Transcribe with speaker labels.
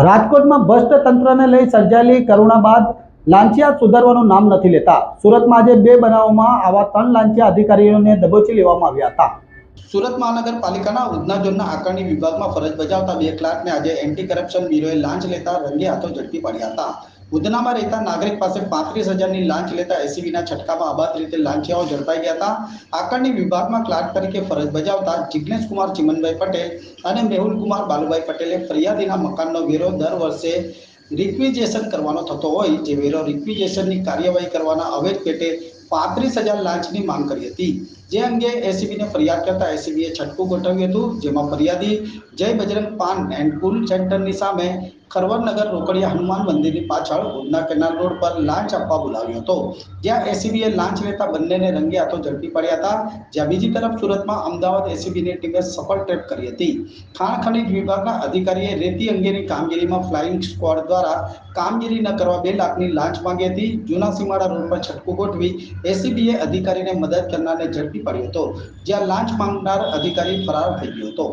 Speaker 1: રાજકોટમાં ભ્રષ્ટ તંત્રને લઈ સર્જાયેલી કરુણા બાદ લાંચિયા સુધારવાનું નામ નથી લેતા. સુરતમાં આજે બે બનાવોમાં આવા 3 લાંચિયા અધિકારીઓને દબોચી લેવામાં આવ્યા હતા. સુરત મહાનગરપાલિકાના ઉધના ઝોનના આકારણી વિભાગમાં ફરજ બજાવતા બે ક્લાર્કને આજે એન્ટી કરપ્શન બ્યુરોએ લાંચ લેતા રંગે હાથો ઝડપી પાડ્યા હતા. ઉધનામાં રહેતા નાગરિક પાસે 35,000ની લાંચ લેતા એસીબીના છટકામાં અબાધ રીતે લાંચિયાઓ ઝડપાઈ ગયા હતા. આકારણી વિભાગમાં ક્લાર્ક તરીકે ફરજ બજાવતા જિગ્નેશ કુમાર ચિમનભાઈ પટેલ અને મેહુલ કુમાર બાલુભાઈ પટેલે ફરિયાદીના મકાનનો વેરો દર વર્ષે રિક્વિઝેશન કરવાનો થતો હોય, જે વેરો રિક્વિઝેશનની કાર્યવાહી કરવાના અવૈધ પેટે 35,000 લાંચની માંગ કરી હતી. જે અંગે એસીબીને ફરિયાદ કરતા એસીબીએ છટકું ગોઠવ્યું હતું, જેમાં ફરિયાદી જય બજરંગ પાન એન્ડ કુલ સેન્ટરની સામે ખરવરનગર રોકડિયા હનુમાન મંદિરની પાછળ ઉધના કેનાલ રોડ પર લાંચ આપવા બોલાવ્યો હતો. જ્યાં એસીબીએ લાંચ લેતા બંનેને રંગે હાથો ઝડપી પાડ્યા હતા. જ્યાં બીજી તરફ સુરતમાં અમદાવાદ એસીબીની ટીમે સફળ ટ્રેપ કરી હતી. ખાણ ખનીજ વિભાગના અધિકારીએ રેતી અંગેની કામગીરીમાં ફ્લાઇંગ સ્ક્વોડ દ્વારા કામગીરી ન કરવા 2 લાખની લાંચ માંગી હતી. જૂના સીમાડા રોડ પર છટકું ગોઠવી એસીબીએ અધિકારીને મદદ કરનારને ઝડપી પાડ્યો હતો. જ્યાં લાંચ માંગનાર અધિકારી ફરાર થઈ ગયો હતો.